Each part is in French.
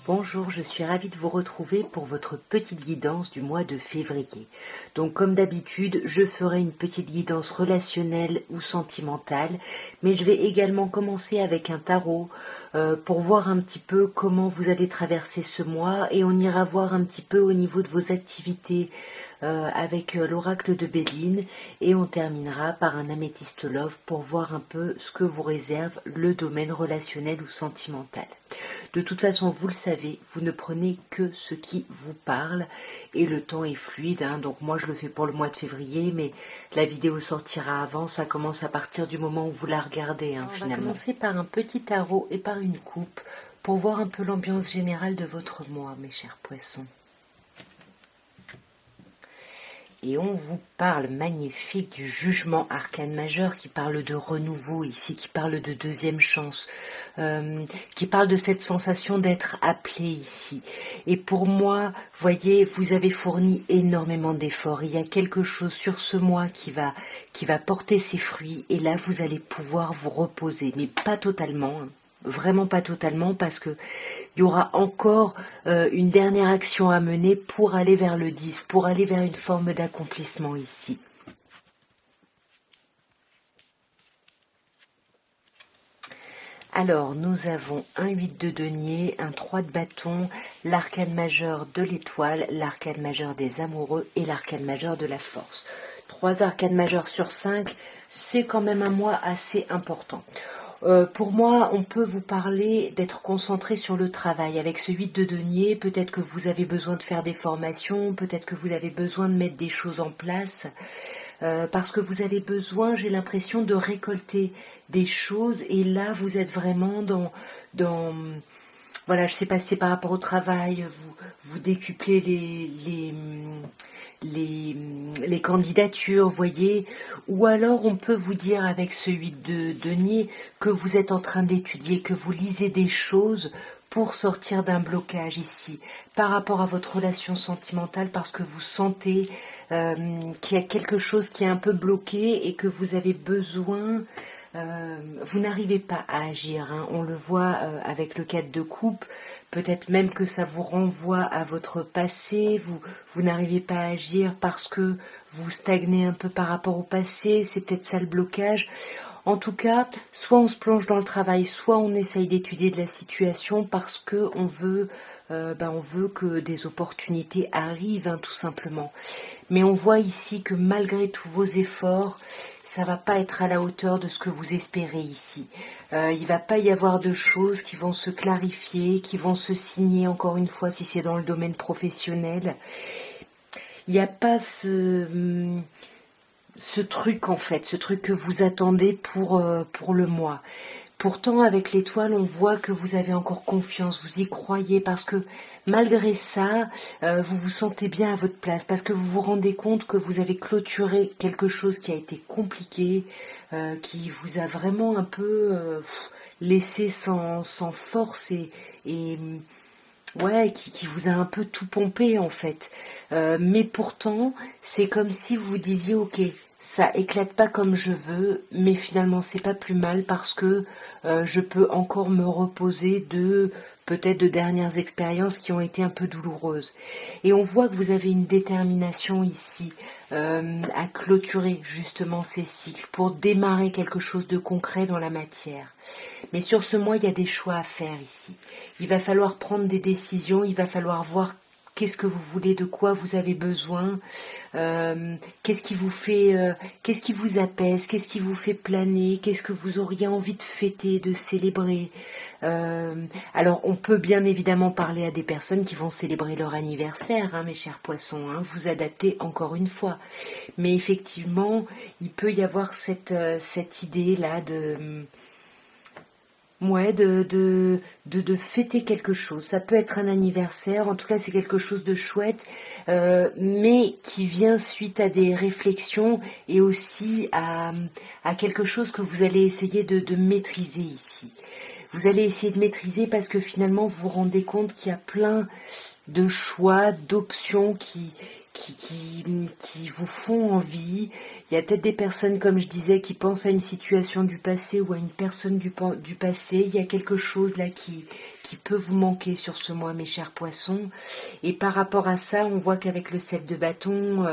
Bonjour, je suis ravie de vous retrouver pour votre petite guidance du mois de février. Donc comme d'habitude, je ferai une petite guidance relationnelle ou sentimentale, mais je vais également commencer avec un tarot pour voir un petit peu comment vous allez traverser ce mois et on ira voir un petit peu au niveau de vos activités avec l'oracle de Béline et on terminera par un améthyste love pour voir un peu ce que vous réserve le domaine relationnel ou sentimental. De toute façon, vous le savez, vous ne prenez que ce qui vous parle et le temps est fluide, donc moi je le fais pour le mois de février, mais la vidéo sortira avant, ça commence à partir du moment où vous la regardez finalement. On va commencer par un petit tarot et par une coupe pour voir un peu l'ambiance générale de votre mois, mes chers poissons. Et on vous parle magnifique du jugement arcane majeur qui parle de renouveau ici, qui parle de deuxième chance, qui parle de cette sensation d'être appelé ici. Et pour moi, voyez, vous avez fourni énormément d'efforts. Il y a quelque chose sur ce mois qui va porter ses fruits et là vous allez pouvoir vous reposer, mais pas totalement. Vraiment pas totalement parce que il y aura encore une dernière action à mener pour aller vers le 10, pour aller vers une forme d'accomplissement ici. Alors, nous avons un 8 de denier, un 3 de bâton, l'arcane majeur de l'étoile, l'arcane majeur des amoureux et l'arcane majeur de la force. 3 arcanes majeurs sur 5, c'est quand même un mois assez important. Pour moi, on peut vous parler d'être concentré sur le travail. Avec ce 8 de denier, peut-être que vous avez besoin de faire des formations, peut-être que vous avez besoin de mettre des choses en place, parce que vous avez besoin, j'ai l'impression, de récolter des choses. Et là, vous êtes vraiment dans voilà, je ne sais pas si c'est par rapport au travail, vous décuplez les candidatures, voyez, ou alors on peut vous dire avec ce 8 de denier que vous êtes en train d'étudier, que vous lisez des choses pour sortir d'un blocage ici, par rapport à votre relation sentimentale, parce que vous sentez qu'il y a quelque chose qui est un peu bloqué et que vous avez besoin... vous n'arrivez pas à agir, on le voit avec le 4 de coupe, peut-être même que ça vous renvoie à votre passé, vous n'arrivez pas à agir parce que vous stagnez un peu par rapport au passé, c'est peut-être ça le blocage. En tout cas, soit on se plonge dans le travail, soit on essaye d'étudier de la situation parce que on veut que des opportunités arrivent, tout simplement. Mais on voit ici que malgré tous vos efforts, ça va pas être à la hauteur de ce que vous espérez ici. Il va pas y avoir de choses qui vont se clarifier, qui vont se signer, encore une fois, si c'est dans le domaine professionnel. Il n'y a pas ce truc, en fait, ce truc que vous attendez pour le mois. Pourtant, avec l'étoile, on voit que vous avez encore confiance, vous y croyez, parce que malgré ça, vous vous sentez bien à votre place, parce que vous vous rendez compte que vous avez clôturé quelque chose qui a été compliqué, qui vous a vraiment un peu laissé sans force et ouais, qui vous a un peu tout pompé en fait. Mais pourtant, c'est comme si vous disiez, ok, ça éclate pas comme je veux, mais finalement c'est pas plus mal parce que je peux encore me reposer de peut-être de dernières expériences qui ont été un peu douloureuses. Et on voit que vous avez une détermination ici à clôturer justement ces cycles pour démarrer quelque chose de concret dans la matière. Mais sur ce mois, il y a des choix à faire ici. Il va falloir prendre des décisions, il va falloir voir qu'est-ce que vous voulez, de quoi vous avez besoin, qu'est-ce qui vous fait, qu'est-ce qui vous apaise, qu'est-ce qui vous fait planer, qu'est-ce que vous auriez envie de fêter, de célébrer. Alors, on peut bien évidemment parler à des personnes qui vont célébrer leur anniversaire, mes chers poissons, vous adaptez encore une fois. Mais effectivement, il peut y avoir cette idée-là de fêter quelque chose. Ça peut être un anniversaire, en tout cas c'est quelque chose de chouette, mais qui vient suite à des réflexions et aussi à quelque chose que vous allez essayer de maîtriser ici. Vous allez essayer de maîtriser parce que finalement vous vous rendez compte qu'il y a plein de choix, d'options qui qui vous font envie. Il y a peut-être des personnes, comme je disais, qui pensent à une situation du passé ou à une personne du passé. Il y a quelque chose là qui peut vous manquer sur ce mois, mes chers poissons. Et par rapport à ça, on voit qu'avec le 7 de bâton,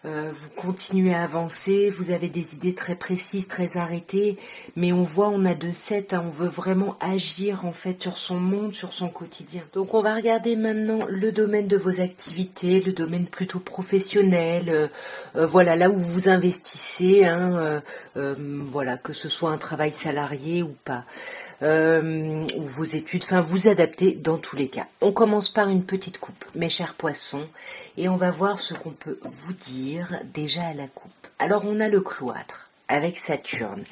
vous continuez à avancer, vous avez des idées très précises, très arrêtées, mais on voit, on a 2-7, hein, on veut vraiment agir en fait sur son monde, sur son quotidien. Donc on va regarder maintenant le domaine de vos activités, le domaine plutôt professionnel, voilà, là où vous investissez, hein, voilà, que ce soit un travail salarié ou pas. Ou vos études, enfin vous adaptez dans tous les cas. On commence par une petite coupe, mes chers poissons, et on va voir ce qu'on peut vous dire déjà à la coupe. Alors on a le cloître avec Saturne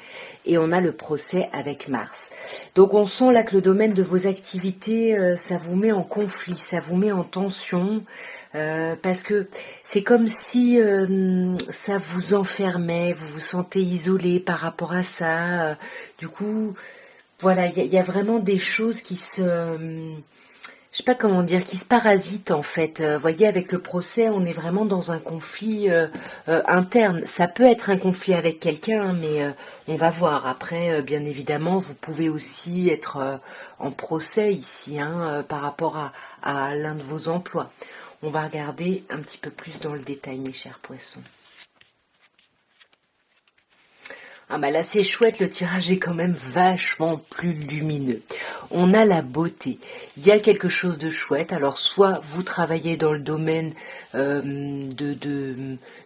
et on a le procès avec Mars. Donc on sent là que le domaine de vos activités, ça vous met en conflit, ça vous met en tension. Parce que c'est comme si ça vous enfermait, vous vous sentez isolé par rapport à ça. Du coup, voilà, il y a vraiment des choses qui se, je sais pas comment dire, qui se parasitent en fait. Voyez, avec le procès, on est vraiment dans un conflit interne. Ça peut être un conflit avec quelqu'un, hein, mais on va voir. Après, bien évidemment, vous pouvez aussi être en procès ici, hein, par rapport à l'un de vos emplois. On va regarder un petit peu plus dans le détail, mes chers poissons. Ah bah là c'est chouette, le tirage est quand même vachement plus lumineux. On a la beauté. Il y a quelque chose de chouette. Alors soit vous travaillez dans le domaine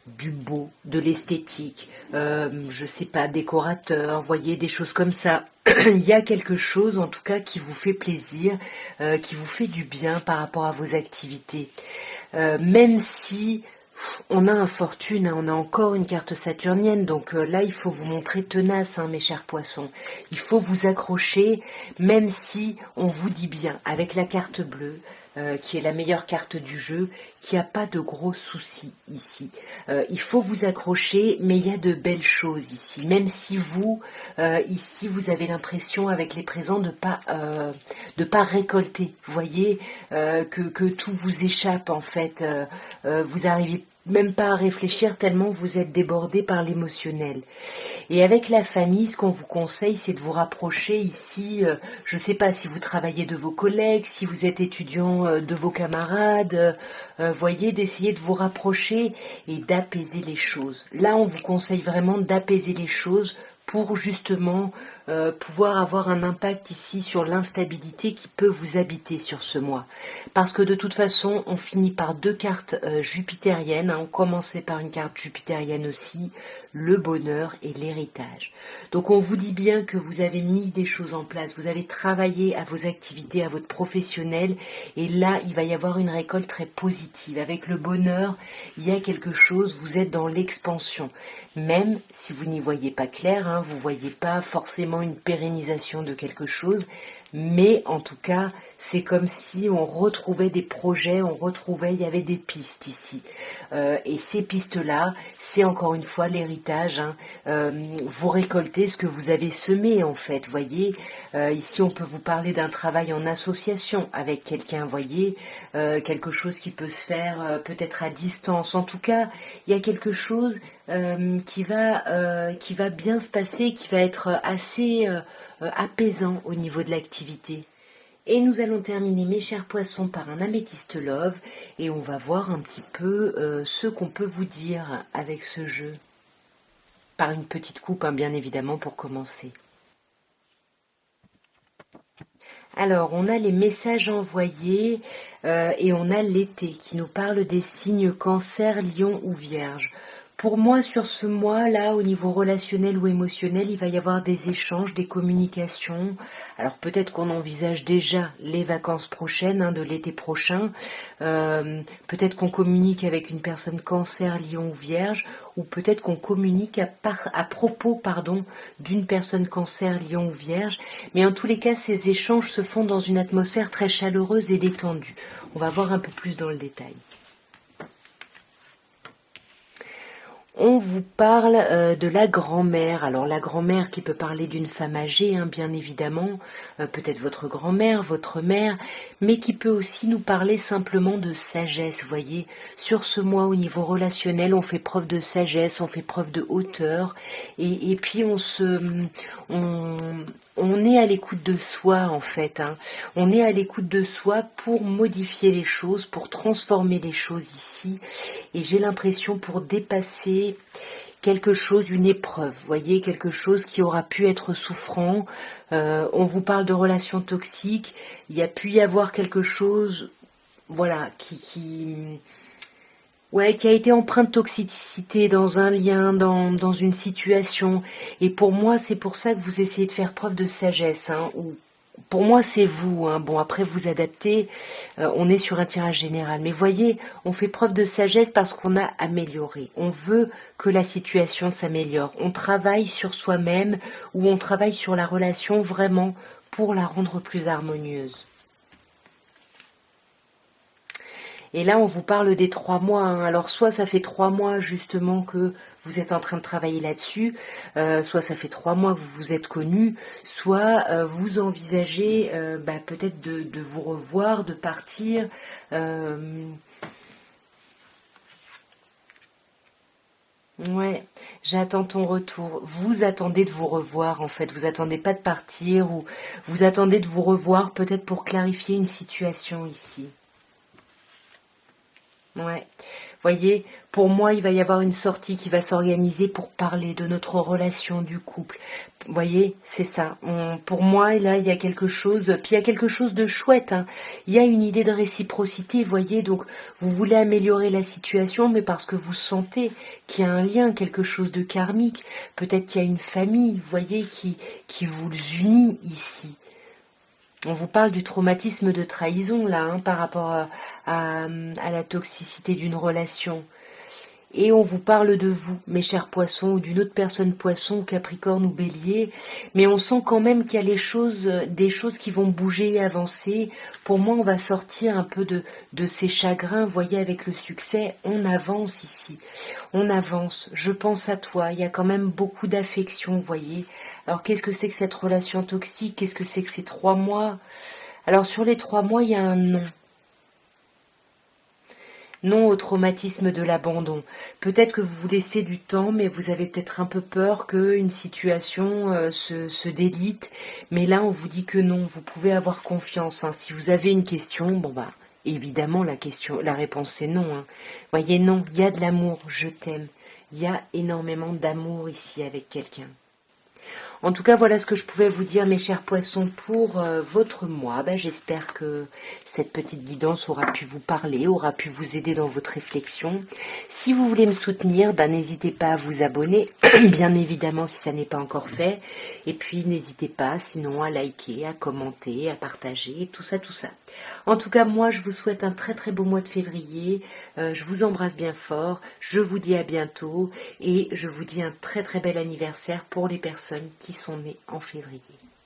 du beau, de l'esthétique, je sais pas, décorateur, voyez, des choses comme ça. Il y a quelque chose en tout cas qui vous fait plaisir, qui vous fait du bien par rapport à vos activités. Même si on a un fortune, hein, on a encore une carte saturnienne, donc là il faut vous montrer tenace, hein, mes chers poissons. Il faut vous accrocher, même si on vous dit bien, avec la carte bleue, qui est la meilleure carte du jeu, qu'il n'y a pas de gros soucis ici. Il faut vous accrocher, mais il y a de belles choses ici. Même si vous, ici, vous avez l'impression avec les présents de pas récolter. Vous voyez que tout vous échappe en fait. Vous arrivez même pas à réfléchir tellement vous êtes débordé par l'émotionnel. Et avec la famille, ce qu'on vous conseille, c'est de vous rapprocher ici, je ne sais pas si vous travaillez de vos collègues, si vous êtes étudiant de vos camarades, voyez, d'essayer de vous rapprocher et d'apaiser les choses. Là, on vous conseille vraiment d'apaiser les choses pour justement pouvoir avoir un impact ici sur l'instabilité qui peut vous habiter sur ce mois. Parce que de toute façon, on finit par deux cartes jupitériennes, hein, on commençait par une carte jupitérienne aussi, le bonheur et l'héritage. Donc on vous dit bien que vous avez mis des choses en place, vous avez travaillé à vos activités, à votre professionnel, et là il va y avoir une récolte très positive. Avec le bonheur, il y a quelque chose, vous êtes dans l'expansion. Même si vous n'y voyez pas clair, hein, vous ne voyez pas forcément une pérennisation de quelque chose, mais en tout cas, c'est comme si on retrouvait des projets, il y avait des pistes ici. Et ces pistes-là, c'est encore une fois l'héritage. Hein. Vous récoltez ce que vous avez semé en fait, voyez. Ici, on peut vous parler d'un travail en association avec quelqu'un, voyez. Quelque chose qui peut se faire peut-être à distance. En tout cas, il y a quelque chose qui va bien se passer, qui va être assez apaisant au niveau de l'activité. Et nous allons terminer, mes chers poissons, par un améthyste love et on va voir un petit peu ce qu'on peut vous dire avec ce jeu. Par une petite coupe, hein, bien évidemment, pour commencer. Alors, on a les messages envoyés et on a l'été qui nous parle des signes cancer, lion ou vierge. Pour moi, sur ce mois-là, au niveau relationnel ou émotionnel, il va y avoir des échanges, des communications. Alors peut-être qu'on envisage déjà les vacances prochaines, hein, de l'été prochain. Peut-être qu'on communique avec une personne cancer, lion ou vierge, ou peut-être qu'on communique à propos d'une personne cancer, lion ou vierge. Mais en tous les cas, ces échanges se font dans une atmosphère très chaleureuse et détendue. On va voir un peu plus dans le détail. On vous parle de la grand-mère. Alors la grand-mère qui peut parler d'une femme âgée, hein, bien évidemment, peut-être votre grand-mère, votre mère, mais qui peut aussi nous parler simplement de sagesse. Vous voyez, sur ce mois au niveau relationnel, on fait preuve de sagesse, on fait preuve de hauteur, et puis on, on est à l'écoute de soi en fait. Hein. On est à l'écoute de soi pour modifier les choses, pour transformer les choses ici. Et j'ai l'impression pour dépasser quelque chose, une épreuve, vous voyez, quelque chose qui aura pu être souffrant. On vous parle de relations toxiques. Il y a pu y avoir quelque chose, voilà, ouais, qui a été empreint de toxicité dans un lien, dans une situation. Et pour moi, c'est pour ça que vous essayez de faire preuve de sagesse. Hein, ou pour moi, c'est vous. Hein. Bon, après, vous adaptez. On est sur un tirage général. Mais voyez, on fait preuve de sagesse parce qu'on a amélioré. On veut que la situation s'améliore. On travaille sur soi-même ou on travaille sur la relation vraiment pour la rendre plus harmonieuse. Et là, on vous parle des 3 mois. Hein. Alors, soit ça fait 3 mois justement que vous êtes en train de travailler là-dessus, soit ça fait 3 mois que vous vous êtes connus, soit vous envisagez peut-être de vous revoir, de partir. Ouais, j'attends ton retour. Vous attendez de vous revoir en fait. Vous attendez pas de partir ou vous attendez de vous revoir peut-être pour clarifier une situation ici. Ouais. Voyez, pour moi, il va y avoir une sortie qui va s'organiser pour parler de notre relation du couple. Voyez, c'est ça. Pour moi, là, il y a quelque chose, puis il y a quelque chose de chouette. Hein. Il y a une idée de réciprocité, voyez. Donc, vous voulez améliorer la situation, mais parce que vous sentez qu'il y a un lien, quelque chose de karmique. Peut-être qu'il y a une famille, voyez, qui vous unit ici. On vous parle du traumatisme de trahison là, hein, par rapport à la toxicité d'une relation. Et on vous parle de vous, mes chers poissons, ou d'une autre personne poisson, capricorne ou bélier. Mais on sent quand même qu'il y a des choses qui vont bouger et avancer. Pour moi, on va sortir un peu de ces chagrins. Voyez, avec le succès, on avance ici. On avance. Je pense à toi. Il y a quand même beaucoup d'affection, voyez. Alors, qu'est-ce que c'est que cette relation toxique? Qu'est-ce que c'est que ces 3 mois? Alors, sur les 3 mois, il y a un non. Non au traumatisme de l'abandon. Peut-être que vous vous laissez du temps, mais vous avez peut-être un peu peur qu'une situation se délite. Mais là, on vous dit que non, vous pouvez avoir confiance. Hein. Si vous avez une question, bon bah, évidemment, la réponse est non. Hein. Voyez, non, il y a de l'amour, je t'aime. Il y a énormément d'amour ici avec quelqu'un. En tout cas, voilà ce que je pouvais vous dire, mes chers poissons, pour votre mois. Ben, j'espère que cette petite guidance aura pu vous parler, aura pu vous aider dans votre réflexion. Si vous voulez me soutenir, ben, n'hésitez pas à vous abonner, bien évidemment si ça n'est pas encore fait. Et puis, n'hésitez pas, sinon, à liker, à commenter, à partager, tout ça, tout ça. En tout cas, moi, je vous souhaite un très très beau mois de février. Je vous embrasse bien fort. Je vous dis à bientôt. Et je vous dis un très très bel anniversaire pour les personnes qui sont nées en février.